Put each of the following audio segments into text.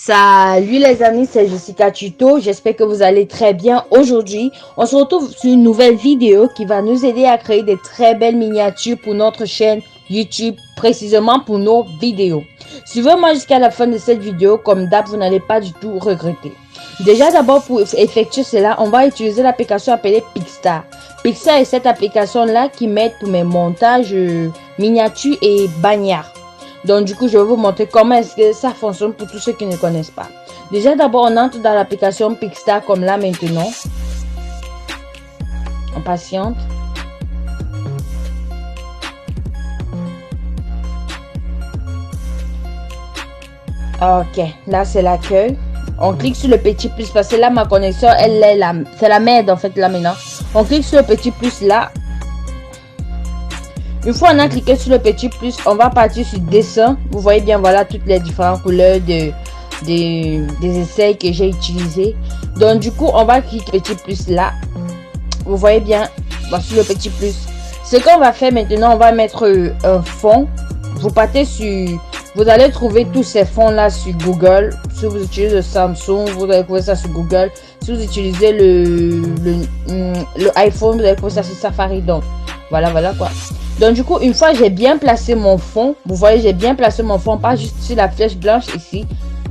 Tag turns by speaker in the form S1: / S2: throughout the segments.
S1: Salut les amis, c'est Jessica Tuto. J'espère que vous allez très bien. Aujourd'hui, on se retrouve sur une nouvelle vidéo qui va nous aider à créer des très belles miniatures pour notre chaîne YouTube, précisément pour nos vidéos. Suivez-moi jusqu'à la fin de cette vidéo. Comme d'hab, vous n'allez pas du tout regretter. Déjà, d'abord, pour effectuer cela, on va utiliser l'application appelée Pixstar. Pixstar est cette application-là qui m'aide pour mes montages miniatures et bannières. Donc, du coup, je vais vous montrer comment est-ce que ça fonctionne pour tous ceux qui ne connaissent pas. Déjà, d'abord, on entre dans l'application Pixstar comme là maintenant. On patiente. Ok, là, c'est l'accueil. On clique sur le petit plus parce que là, ma connexion, elle est là. C'est la merde, en fait, là, maintenant. On clique sur le petit plus là. Une fois on a cliqué sur le petit plus, on va partir sur dessin. Vous voyez bien, voilà toutes les différentes couleurs des essais que j'ai utilisés. Donc du coup, on va cliquer petit plus là. Vous voyez bien, sur le petit plus. Ce qu'on va faire maintenant, on va mettre un fond. Vous partez sur... Vous allez trouver tous ces fonds là sur Google. Si vous utilisez le Samsung, vous allez trouver ça sur Google. Si vous utilisez le iPhone, vous allez trouver ça sur Safari. Donc voilà quoi. Donc du coup, une fois j'ai bien placé mon fond, vous voyez, j'ai bien placé mon fond, pas juste sur la flèche blanche ici.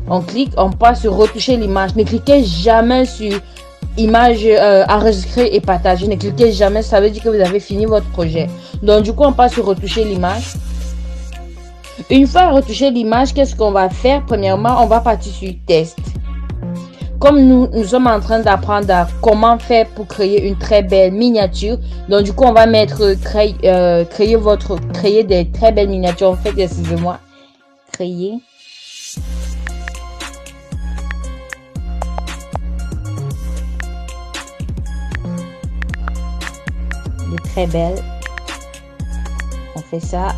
S1: On clique, on passe sur retoucher l'image. Ne cliquez jamais sur image enregistrer et partager. Ne cliquez jamais, ça veut dire que vous avez fini votre projet. Donc du coup, on passe sur retoucher l'image. Une fois retouché l'image, qu'est-ce qu'on va faire? Premièrement, on va partir sur test. Comme nous sommes en train d'apprendre à comment faire pour créer une très belle miniature, donc du coup on va mettre créer des très belles miniatures. En fait, excusez-moi, créer des très belles. On fait ça,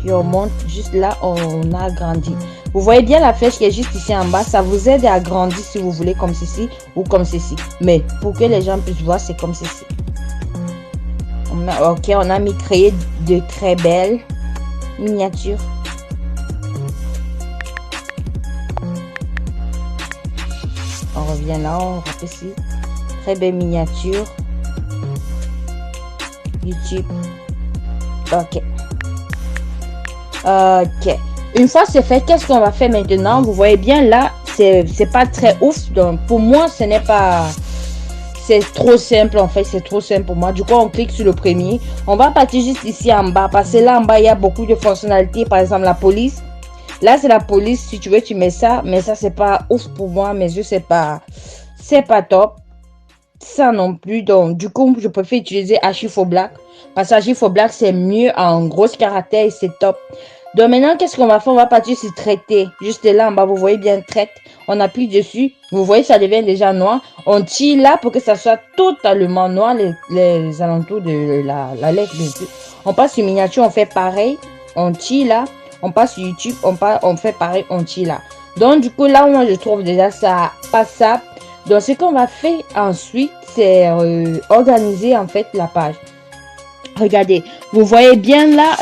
S1: puis on monte juste là, on a agrandi. Vous voyez bien la flèche qui est juste ici en bas. Ça vous aide à agrandir si vous voulez comme ceci ou comme ceci. Mais pour que les gens puissent voir, c'est comme ceci. Ok, on a mis créer de très belles miniatures. On revient là, on rappelle ici. Très belle miniature. YouTube. Ok. Ok. Une fois c'est fait, qu'est-ce qu'on va faire maintenant? Vous voyez bien là, c'est pas très ouf. Donc pour moi, ce n'est pas... C'est trop simple en fait, c'est trop simple pour moi. Du coup, on clique sur le premier. On va partir juste ici en bas. Parce que là en bas, il y a beaucoup de fonctionnalités. Par exemple, la police. Là, c'est la police. Si tu veux, tu mets ça. Mais ça, c'est pas ouf pour moi. Mes yeux, c'est pas top. Ça non plus. Donc, du coup, je préfère utiliser Archifo Black. Parce que Archifo Black, c'est mieux en gros caractères et c'est top. Donc maintenant, qu'est-ce qu'on va faire? On va partir sur traiter. Juste là en bas, vous voyez bien traite. On appuie dessus. Vous voyez, ça devient déjà noir. On tire là pour que ça soit totalement noir, les alentours de la lettre. On passe sur miniature, on fait pareil. On tire là. On passe sur YouTube, on fait pareil, on tire là. Donc du coup, là, moi, je trouve déjà ça passable. Donc ce qu'on va faire ensuite, c'est organiser en fait la page. Regardez, vous voyez bien là,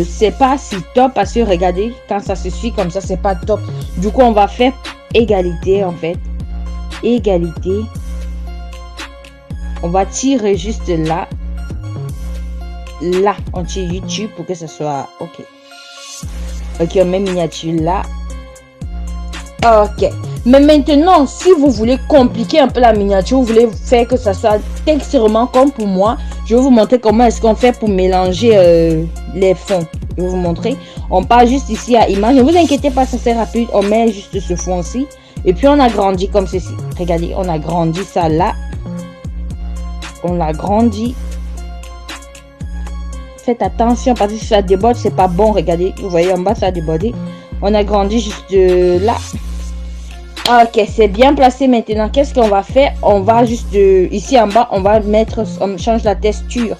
S1: c'est pas si top parce que regardez, quand ça se suit comme ça, c'est pas top. Du coup, on va faire égalité en fait. Égalité. On va tirer juste là. Là, on tire YouTube pour que ce soit ok. Ok, on met miniature là. Ok. Mais maintenant, si vous voulez compliquer un peu la miniature, vous voulez faire que ça soit texturément comme pour moi, je vais vous montrer comment est-ce qu'on fait pour mélanger les fonds. Je vais vous montrer. On part juste ici à image. Ne vous inquiétez pas, ça c'est rapide. On met juste ce fond-ci. Et puis on agrandit comme ceci. Regardez, on agrandit ça là. On l'agrandit. Faites attention parce que si ça déborde, c'est pas bon. Regardez, vous voyez en bas, ça a débordé. On agrandit juste là. Ok, c'est bien placé maintenant. Qu'est-ce qu'on va faire? On va juste ici en bas, on va mettre, on change la texture.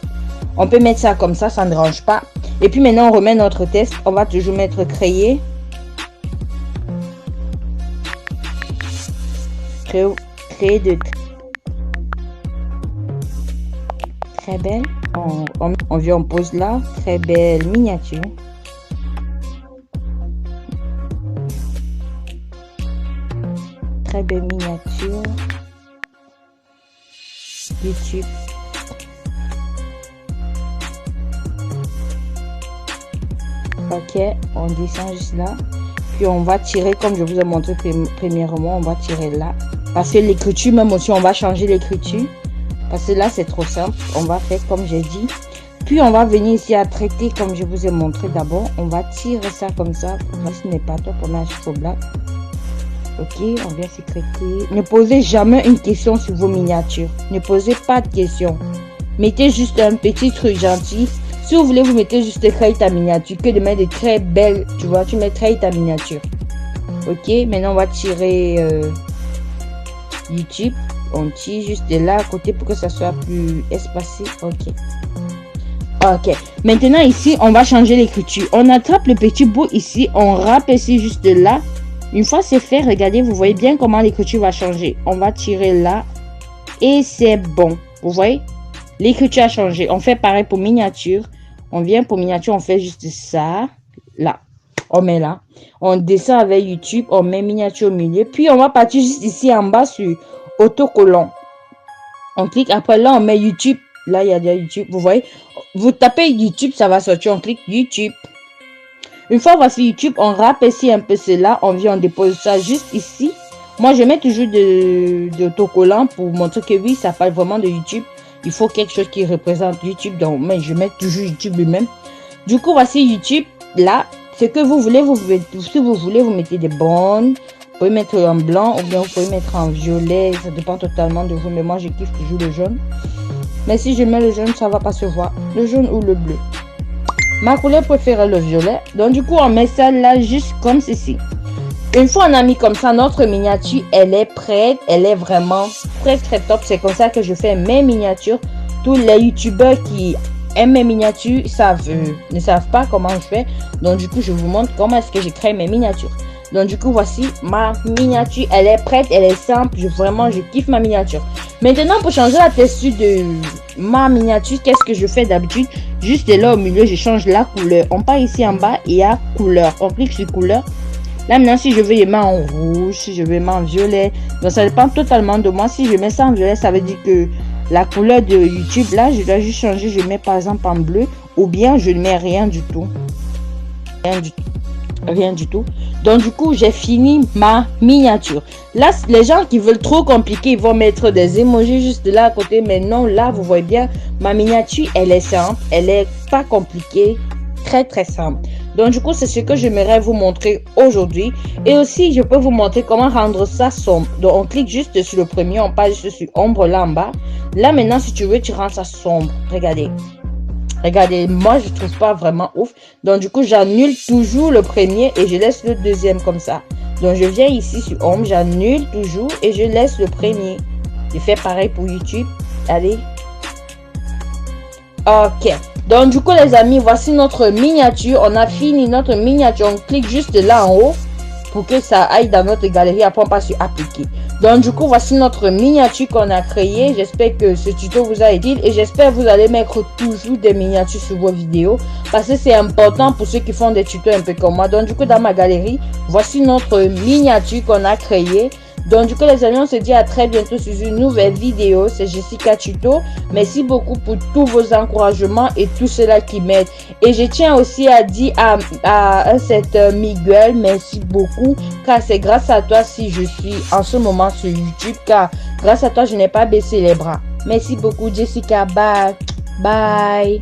S1: On peut mettre ça comme ça ne dérange pas. Et puis maintenant, on remet notre test. On va toujours mettre créer. Créer de très belle. On vient, on pose là. Très belle miniature. très belle miniature. YouTube. Ok, on descend juste là. Puis on va tirer, comme je vous ai montré premièrement, on va tirer là. Parce que l'écriture, même aussi, on va changer l'écriture. Parce que là, c'est trop simple. On va faire comme j'ai dit. Puis on va venir ici à traiter, comme je vous ai montré d'abord. On va tirer ça comme ça. Ce n'est pas top, on a un faux black. Ok, on vient sécréter. Ne posez jamais une question sur vos miniatures. Ne posez pas de questions. Mettez juste un petit truc gentil. Si vous voulez, vous mettez juste créer ta miniature. Que de mettre des très belles, tu vois, tu mets créer ta miniature. Ok, maintenant on va tirer YouTube. On tire juste de là à côté pour que ça soit plus espacé. Ok. Ok. Maintenant ici, on va changer l'écriture. On attrape le petit bout ici. On râpe ici juste là. Une fois c'est fait, regardez, vous voyez bien comment l'écriture va changer. On va tirer là. Et c'est bon. Vous voyez? L'écriture a changé. On fait pareil pour miniature. On vient pour miniature, on fait juste ça. Là. On met là. On descend avec YouTube. On met miniature au milieu. Puis on va partir juste ici en bas sur autocollant. On clique. Après là, on met YouTube. Là, il y a déjà YouTube. Vous voyez? Vous tapez YouTube, ça va sortir. On clique YouTube. Une fois voici YouTube, on râpe ici un peu cela. On vient, on dépose ça juste ici. Moi, je mets toujours de autocollant pour montrer que oui, ça parle vraiment de YouTube. Il faut quelque chose qui représente YouTube. Donc, mais je mets toujours YouTube lui-même. Du coup, voici YouTube. Là, ce que vous voulez, si vous voulez, vous mettez des bandes. Vous pouvez mettre en blanc ou bien vous pouvez mettre en violet. Ça dépend totalement de vous. Mais moi, je kiffe toujours le jaune. Mais si je mets le jaune, ça va pas se voir. Le jaune ou le bleu. Ma couleur préférée, le violet. Donc, du coup, on met ça là juste comme ceci. Une fois on a mis comme ça, notre miniature, elle est prête. Elle est vraiment très, très top. C'est comme ça que je fais mes miniatures. Tous les youtubeurs qui aiment mes miniatures ne savent pas comment je fais. Donc, du coup, je vous montre comment est-ce que je crée mes miniatures. Donc, du coup, voici ma miniature. Elle est prête, elle est simple. Vraiment, je kiffe ma miniature. Maintenant, pour changer la texture de ma miniature, qu'est-ce que je fais d'habitude? Juste là au milieu, je change la couleur. On part ici en bas et il y a couleur. On clique sur couleur. Là, maintenant, si je veux les mettre en rouge, si je veux les mettre en violet, donc ça dépend totalement de moi. Si je mets ça en violet, ça veut dire que la couleur de YouTube, là, je dois juste changer. Je mets par exemple en bleu ou bien je ne mets rien du tout. Rien du tout. Donc, du coup, j'ai fini ma miniature. Là, les gens qui veulent trop compliquer, ils vont mettre des emojis juste là à côté. Mais non, là, vous voyez bien, ma miniature, elle est simple. Elle est pas compliquée. Très, très simple. Donc, du coup, c'est ce que j'aimerais vous montrer aujourd'hui. Et aussi, je peux vous montrer comment rendre ça sombre. Donc, on clique juste sur le premier. On passe juste sur ombre là en bas. Là, maintenant, si tu veux, tu rends ça sombre. Regardez. Regardez, moi, je trouve pas vraiment ouf. Donc, du coup, j'annule toujours le premier et je laisse le deuxième comme ça. Donc, je viens ici sur ombre, j'annule toujours et je laisse le premier. Je fais pareil pour YouTube. Allez. Ok. Donc, du coup, les amis, voici notre miniature. On a fini notre miniature. On clique juste là en haut pour que ça aille dans notre galerie. Après, on passe sur appliquer. Donc, du coup, voici notre miniature qu'on a créée. J'espère que ce tuto vous a aidé et j'espère que vous allez mettre toujours des miniatures sur vos vidéos parce que c'est important pour ceux qui font des tutos un peu comme moi. Donc, du coup, dans ma galerie, voici notre miniature qu'on a créée. Donc, du coup, les amis, on se dit à très bientôt sur une nouvelle vidéo. C'est Jessica Tuto. Merci beaucoup pour tous vos encouragements et tout cela qui m'aide. Et je tiens aussi à dire à cette Miguel, merci beaucoup. Car c'est grâce à toi si je suis en ce moment sur YouTube. Car grâce à toi, je n'ai pas baissé les bras. Merci beaucoup, Jessica. Bye. Bye.